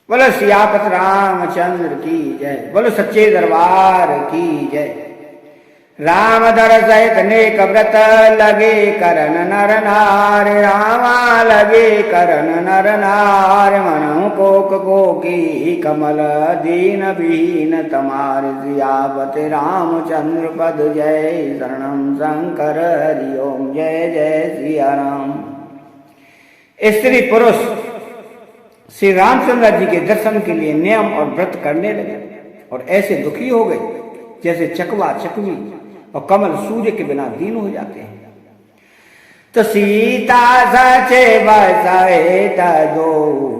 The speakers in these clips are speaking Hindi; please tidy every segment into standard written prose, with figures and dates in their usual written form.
बोलो सियापत रामचंद्र की जय। बोलो सच्चे दरबार की जय। राम दर सहित नेक व्रत लगे करन नर नार। रामा लगे करन नर नार। मनहु कोक कोकी कमल दीन विहीन तमार। सियापत रामचंद्र पद जय। शरणम शंकर हरि ओम जय जय सिया राम। स्त्री पुरुष श्री रामचंद्र जी के दर्शन के लिए नियम और व्रत करने लगे और ऐसे दुखी हो गए जैसे चकवा चकवी और कमल सूर्य के बिना दीन हो जाते हैं। तो सीता सचे बसहित दो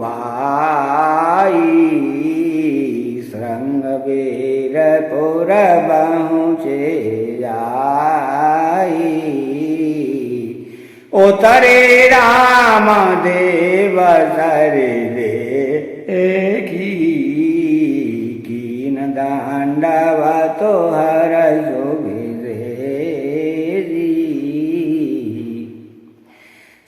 भाई। श्रृंग वीरपुर पहुँचे जाई। उतरे राम देव सरिले कीन दंडवत हर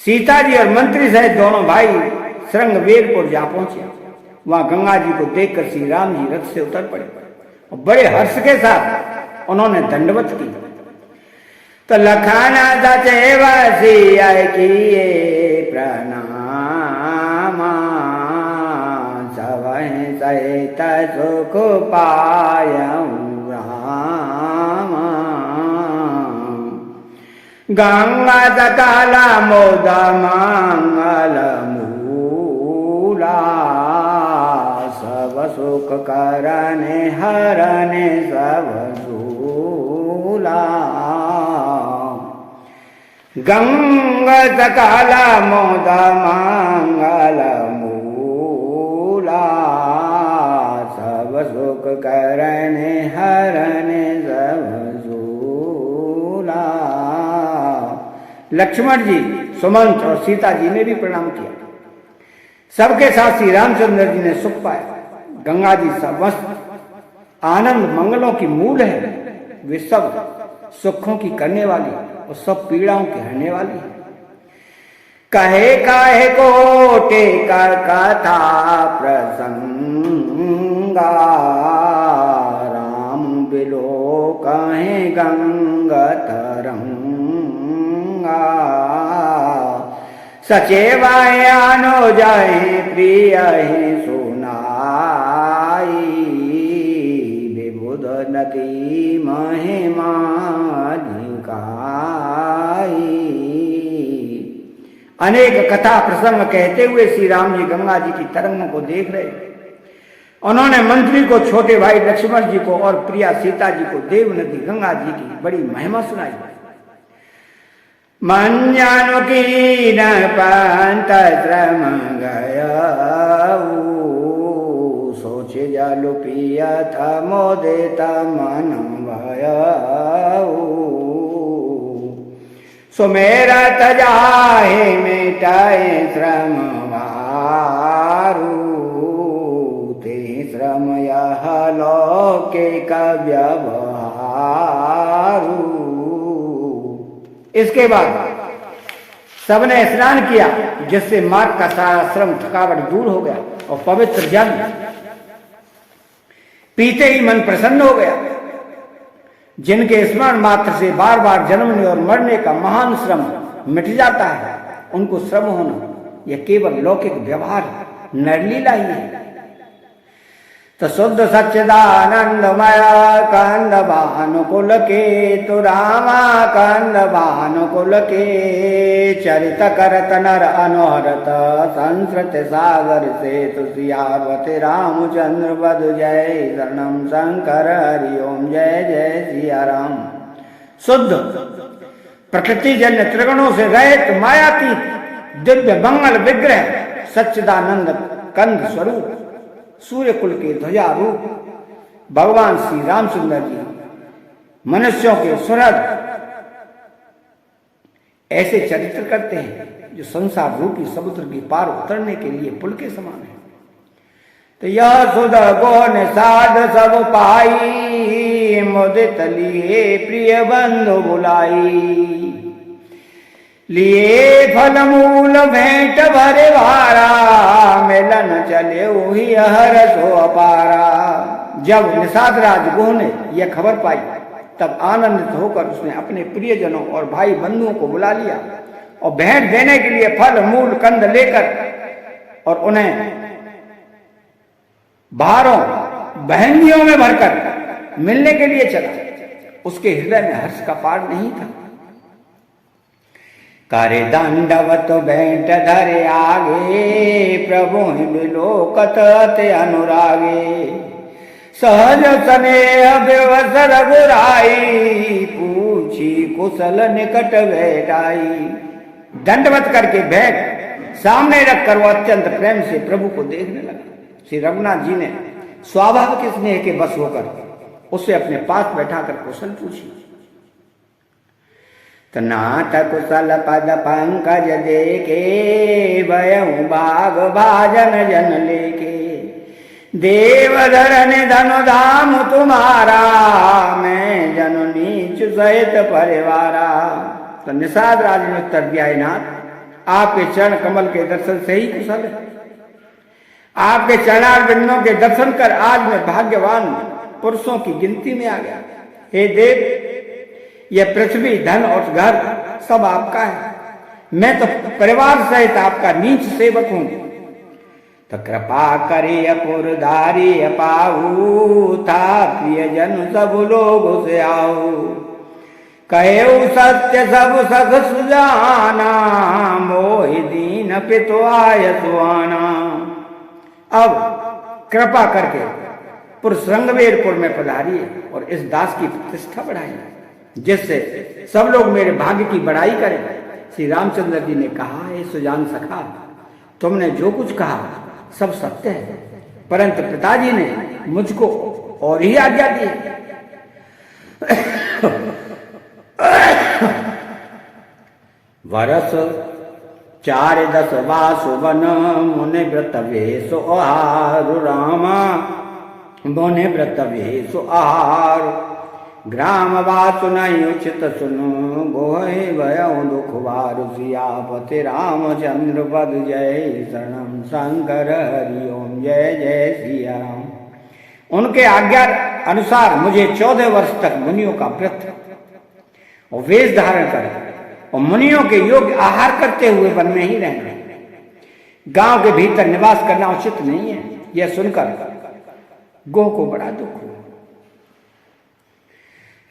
सीता जी और मंत्री सहित दोनों भाई श्रृंगवीरपुर जा पहुंचे। वहां गंगा जी को देखकर श्री राम जी रथ से उतर पड़े और बड़े हर्ष के साथ उन्होंने दंडवत की। तो लखना सचे बसिया किए प्रणाम। सबहि सहित सुख पायऊं राम। गंगा सकल मोद मंगल मूला। सब सुख करने हरने सब झूला। गंगा सकल मोद मंगल मूला। सब सुख करने हरने सब झूला। लक्ष्मण जी, सुमंत और सीता जी ने भी प्रणाम किया। सबके साथ श्री रामचंद्र जी ने सुख पाया। गंगा जी समस्त आनंद मंगलों की मूल है। वे सब सुखों की करने वाली और सब पीड़ाओं की हरने वाली है। कहे काहे कोटे का कथा प्रसंगा। राम बिलो कहे गंगा तरंगा। सचेवायानो जाए प्रिय सुनाई। विबुध नदी महिमा अनेक कथा प्रसंग कहते हुए श्री राम जी गंगा जी की तरंगों को देख रहे। उन्होंने मंत्री को, छोटे भाई लक्ष्मण जी को और प्रिया सीता जी को देव नदी गंगा जी की बड़ी महिमा सुनाई। मंजानु की न पंत श्रम गयऊ। सोचे जालु पिया था मोदेता मन भयऊ। सुमेरा तजाहे मिटाए श्रम वारू। ते श्रम यह लोके का व्यवहारू। इसके बाद सबने स्नान किया जिससे मार्ग का सारा श्रम थकावट दूर हो गया और पवित्र जल पीते ही मन प्रसन्न हो गया। जिनके स्मरण मात्र से बार बार जन्मने और मरने का महान श्रम मिट जाता है, उनको श्रम होना यह केवल लौकिक व्यवहार नरलीला ही है। तो शुद्ध सच्चिदानंदमय कंद भानुकुल के। तो रामा कंद भानुकुल के। चरित करत नर अनोहरत संस्कृत सागर से। तुसियावत रामचंद्र पद जय। शरणम शंकर हरि ओम जय जय सिया राम। शुद्ध प्रकृति जन्य त्रिगुणों से रहित मायातीत दिव्य मंगल विग्रह सच्चिदानंद कंद स्वरूप सूर्य कुल के ध्वजा रूप भगवान श्री रामचंद्र जी मनुष्यों के सुहृद ऐसे चरित्र करते हैं जो संसार रूपी समुद्र की पार उतरने के लिए पुल के समान है। तो यह सुध गौन साध सब पाई। मुदित लिए प्रिय बंधु बुलाई। लिए फल मूल भेंट भरे भारा, मिलन चले वही हरस हो अपारा। जब निषाद राज गुह ने यह खबर पाई तब आनंदित होकर उसने अपने प्रियजनों और भाई बंधुओं को बुला लिया और भेंट देने के लिए फल मूल कंद लेकर और उन्हें भारों बहंगियों में भरकर मिलने के लिए चला। उसके हृदय में हर्ष का पार नहीं था। करे दंडवत भेंट धरे आगे, प्रभु बिलोकत अति अनुरागे। सहज स्नेह विवश रघुराई, पूछी कुशल निकट बैठाई। दंडवत करके भेंट सामने रखकर वो अत्यंत प्रेम से प्रभु को देखने लगा। श्री रघुनाथ जी ने स्वाभाविक स्नेह के बस होकर उसे अपने पास बैठाकर कुशल पूछी। नाथ कुशल पद पंकज देखे, भयउ बाग भाजन जन लेके। देवधर ने धनु धाम तुम्हारा, मैं जनु नीच सहित परिवारा। तो निषाद राज ने उत्तर दिया, नाथ आपके चरण कमल के दर्शन से ही कुशल है। आपके चरणार बिंदों के दर्शन कर आज मैं भाग्यवान पुरुषों की गिनती में आ गया। हे देव, यह पृथ्वी धन और घर सब आपका है, मैं तो परिवार सहित आपका नीच सेवक हूं। तो कृपा करे अपुरधारी अपाऊ, था प्रिय जन सब लोग से आओ। कहे सत्य सब सख सुजाना, मोहि दीन पितो आय सुआना। अब कृपा करके पुरुष रंगवेरपुर में पधारिए और इस दास की प्रतिष्ठा बढ़ाइए, जिससे सब लोग मेरे भाग्य की बड़ाई करें। श्री रामचंद्र जी ने कहा, हे सुजान सखा, तुमने जो कुछ कहा सब सत्य है, परंतु पिताजी ने मुझको और ही आज्ञा दी। वर्ष 4-10 वासुवन, मुनि व्रत वेशो आहार। रामा मुनि व्रत वेशो आहार, ग्राम वासु नहीं उचित सुनो। गोहे भयउ दुख वारु, सियापति रामचंद्र पद जय शरणम। शंकर हरि ओम, जय जय सिया राम। उनके आज्ञा अनुसार मुझे 14 वर्ष तक मुनियों का व्रत और वेश धारण कर और मुनियों के योग्य आहार करते हुए वन में ही रहना। गांव के भीतर निवास करना उचित नहीं है। यह सुनकर गोह को बड़ा दुख हुआ।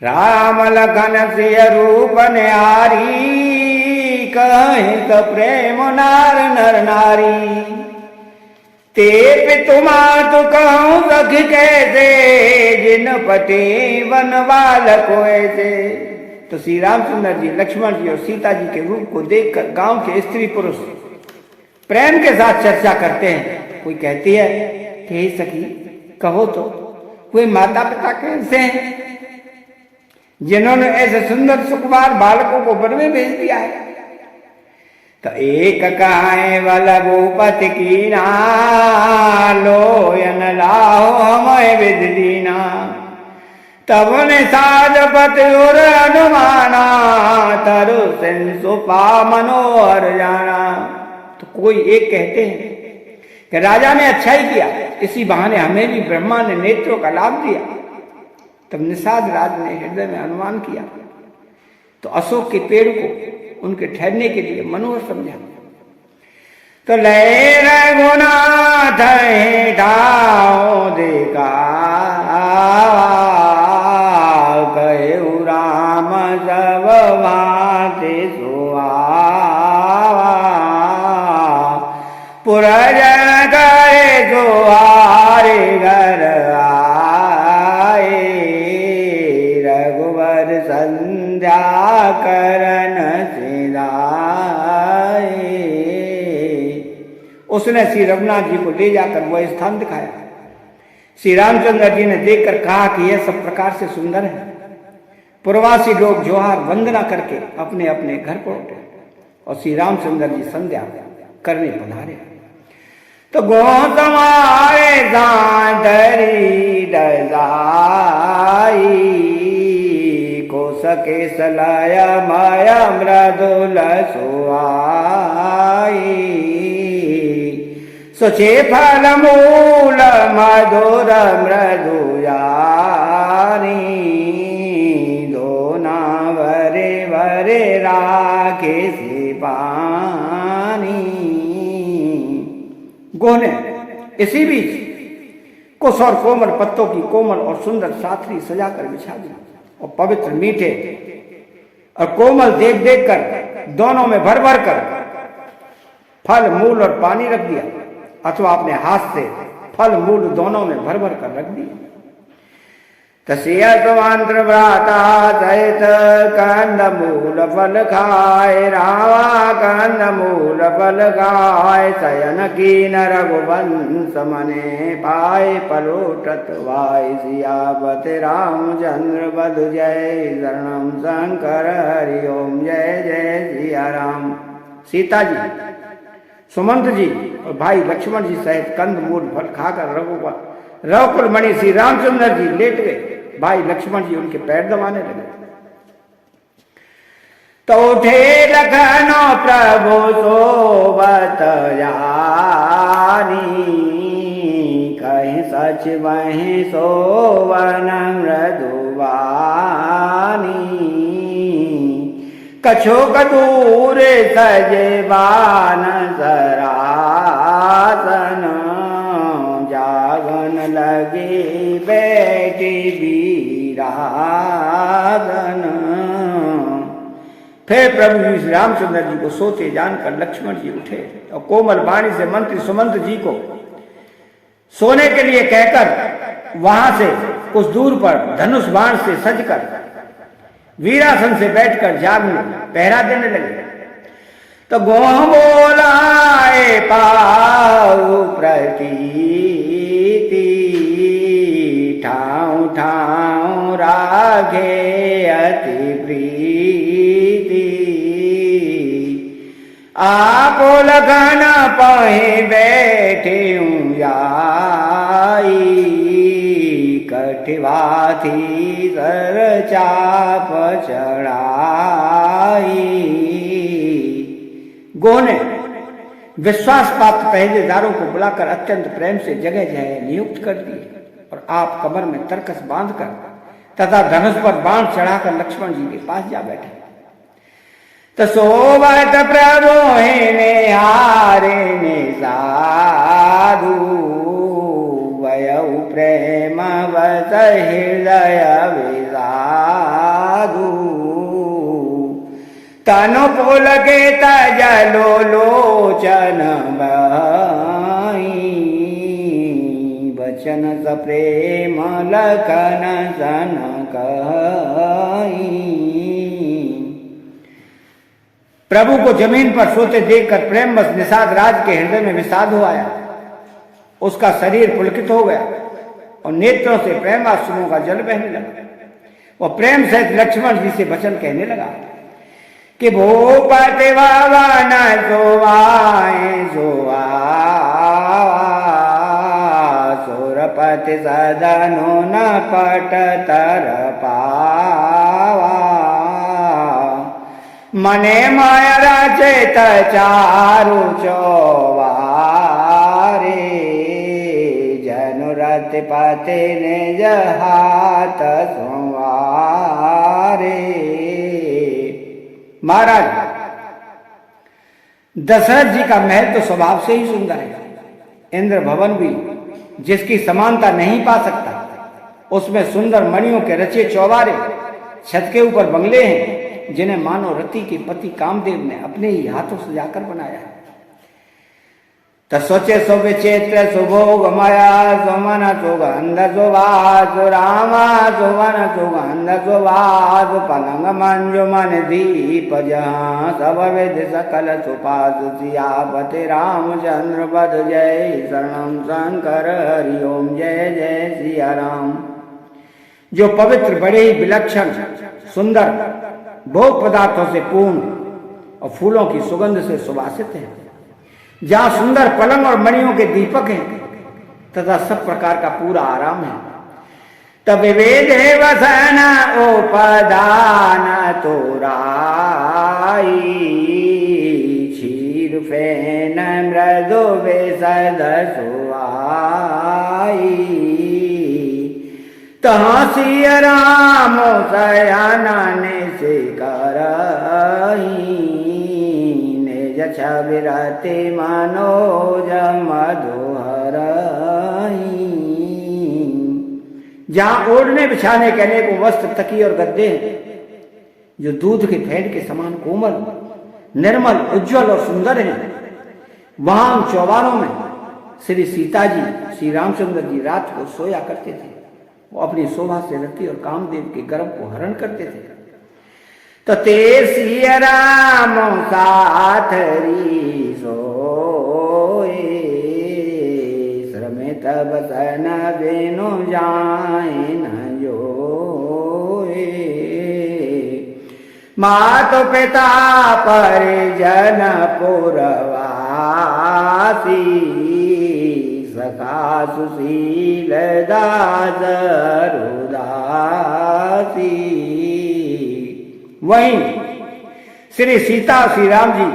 राम लखन सिय रूप न्यारी, कहीं तो प्रेम नार नर नारी। ते पितुमा तो कहूं सखी कैसे, जिन पटे वन बालक ऐसे। तो श्री रामचंद्र जी, लक्ष्मण जी और सीता जी के रूप को देखकर गांव के स्त्री पुरुष प्रेम के साथ चर्चा करते हैं। कोई कहती है कि हे सखी कहो तो, कोई माता पिता कैसे हैं जिन्होंने ऐसे सुंदर सुकुमार बालकों को वन में भेज दिया है। तो एक कहाए वाला भूपति की ना, लोयन लाहो हमें विद दीना। तब ने साजपति और अनुमाना, तरु सिंसुपा मनोहर जाना। तो कोई एक कहते हैं कि राजा ने अच्छा ही किया, इसी बहाने हमें भी ब्रह्मा ने नेत्रों का लाभ दिया। तब निषाद राज ने हृदय में अनुमान किया तो अशोक के पेड़ को उनके ठहरने के लिए मनोहर समझा। तो लय रघुनाथ ढाओ देखा, कहु राम सब भांति सुआ। पुरजन कहे सुहारे घर आए, रघुवर संध्या करन सिधाए। उसने श्री रघुनाथ जी को ले जाकर वह स्थान दिखाया। श्री रामचंद्र जी ने देखकर कहा कि यह सब प्रकार से सुंदर है। प्रवासी लोग जोहार वंदना करके अपने अपने घर पहुंचे और श्री रामचंद्र जी संध्या करने पधारे। तो गौतमाए दांतरी दजाई, कोस सके सलय माया मृदुल सुआई सुचे फल मूल मधुर मृदुयारी दोना वरे वरे राखे से पानी। गोह ने इसी बीच कुश और कोमल पत्तों की कोमल और सुंदर साथरी सजाकर बिछा दी और पवित्र मीठे और कोमल देख देख कर दोनों में भर भर कर फल मूल और पानी रख दिया, अथवा अपने हाथ से फल मूल दोनों में भर भर कर रख दिया। तस्यत मंत्र भ्राता सहित कंद मूल फल खाए रावा कंद मूल फल खाए शयन की न रघुवंश मने पाए पलोटत वाय सियावत रामचंद्र बधु जय शरणम शंकर हरि ओम जय जय सिया राम। सीता जी, सुमंत जी और भाई लक्ष्मण जी सहित कंद मूल फल खाकर रघुकुल मणि श्री रामचंद्र जी लेट गए। भाई लक्ष्मण जी उनके पैर दबाने लगे। तो उठे लखनो प्रभु सोबत जानी कहीं सच वहीं सोवन मृदुवानी कछो कदूर सजे बान सरासन जागन लगे बैठी वीरागन। फिर प्रभु श्री रामचंद्र जी को सोते जानकर लक्ष्मण जी उठे और कोमल वाणी से मंत्री सुमंत जी को सोने के लिए कहकर वहां से कुछ दूर पर धनुष बाण से सजकर वीरासन से बैठकर जागने पहरा देने लगे। तो गोह बोलाए पाऊ प्रतीति ठाऊ ठाऊ राघे अति प्रीति आपो लगन पहे बैठे आई कठिवाथी सर चाप चढ़ाई। गोह ने विश्वास प्राप्त पहरेदारों को बुलाकर अत्यंत प्रेम से जगह जगह नियुक्त कर दिए और आप कमर में तरकस बांधकर तथा धनुष पर बाण चढ़ाकर लक्ष्मण जी के पास जा बैठे। तो सोबत प्रभु ने हारे ने साधु वयउ प्रेम वस हृदय विषादु तनु पुल के तजलो लोचन बचन स प्रेम लखन सन कही। प्रभु को जमीन पर सोते देखकर प्रेम बस निषाद राज के हृदय में विषाद हो आया। उसका शरीर पुलकित हो गया और नेत्रों से प्रेमाश्रुओं का जल बहने लगा। वो प्रेम सहित लक्ष्मण जी से वचन कहने लगा कि भूपति भवन सोवाए सोआ सुरपति सदनो न पट तर पावा मने माया रचित चारु चौवारे जनुरति पति निज हाथ संवारे। महाराज, दशरथ जी का महल तो स्वभाव से ही सुंदर है। इंद्र भवन भी जिसकी समानता नहीं पा सकता, उसमें सुंदर मणियों के रचे चौबारे, छत के ऊपर बंगले हैं जिन्हें मानो रति के पति कामदेव ने अपने ही हाथों से जाकर बनाया है। तस्वचे सुविचित्र सुभोग माया सुमन सुगंध सुवास रामा सुमन सुगंध सुवास पलंग मंजु मन दीप जहाँ सब विध सकल सुपास सियापति रामचंद्र पद जय शरणम शंकर हरि ओम जय जय सिया राम। जो पवित्र बड़े ही विलक्षण सुंदर भोग पदार्थों से पूर्ण और फूलों की सुगंध से सुवासित है, जहां सुंदर पलंग और मणियों के दीपक हैं तथा सब प्रकार का पूरा आराम है, तब विधे वसन उपदान तोराई, क्षीर फेन मृदु विशद सुआई। तहाँ सिय राम शयन निशि करही, निज छवि रति मनोज मधुहरही। जहां ओढ़ने बिछाने के अनेक वस्त्र, तकिए और गद्दे हैं, जो दूध के फेंट के समान कोमल, निर्मल, उज्जवल और सुंदर हैं, वहां चौबारों में श्री सीता जी, श्री रामचंद्र जी रात को सोया करते थे। वो अपनी शोभा से रति और कामदेव के गर्भ को हरण करते थे। तो ते सिय राम साथरी सोए, श्रमित बसन बिनु जाए न जोए। मातु पिता परिजन पुरवासी, सखा सुशील दास रुदासी। वहीं श्री सीता श्री राम जी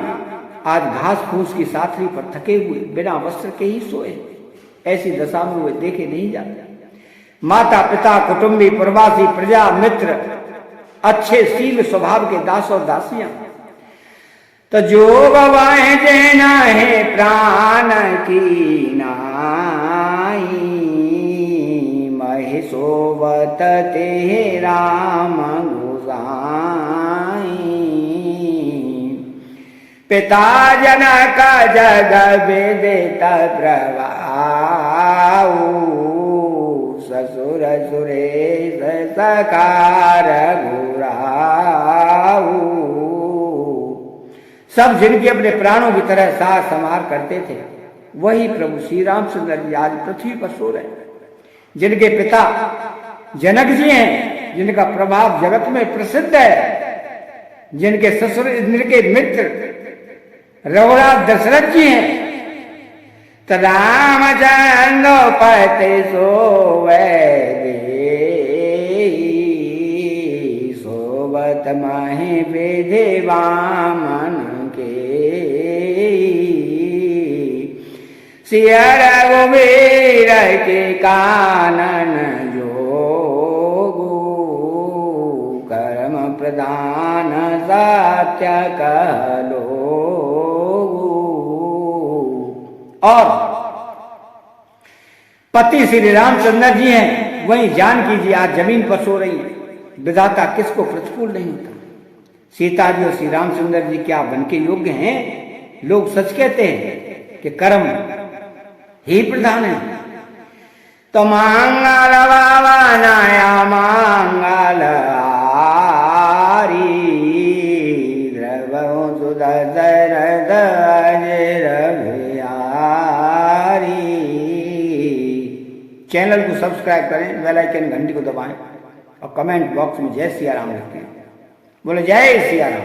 आज घास फूस की साथरी पर थके हुए बिना वस्त्र के ही सोए। ऐसी दशा में वे देखे नहीं जाते। माता पिता, कुटुंबी, प्रवासी, प्रजा, मित्र, अच्छे शील स्वभाव के दास और दासियां, तो जो गवाए जेना है प्राण की नाई, महेशोवत ते राम गोसाई। पिता जनक जग विदित प्रभाऊ, ससुर सुरेश सकार घुराऊ। सब जिनके अपने प्राणों की तरह साथ संवार करते थे, वही प्रभु श्री रामचंद्र जी आज पृथ्वी पर सो रहे हैं। जिनके पिता जनक जी हैं, जिनका प्रभाव जगत में प्रसिद्ध है, जिनके ससुर, जिनके मित्र रघुनाथ दशरथ जी हैं, तो रामचंद्र पति सोवे सोबत माहि विधि वामन के। सिय रघुवीर के कानन जोगु, कर्म प्रदान सत्य कहलो। और पति श्री रामचंद्र जी हैं, वहीं जानकी जी आज जमीन पर सो रही है। विधाता किसको प्रतिकूल नहीं होता। सीता जी और श्री रामचंद्र जी क्या बन के योग्य हैं? लोग सच कहते हैं कि कर्म ही प्रधान है। तो मंगल भवनाया मंगल आरी, द्रवो सुदशरथ अजर बिहारी। चैनल को सब्सक्राइब करें, बेल आइकन घंटी को दबाएं और कमेंट बॉक्स में जय सिया राम लिखें। बोले जय सिया राम।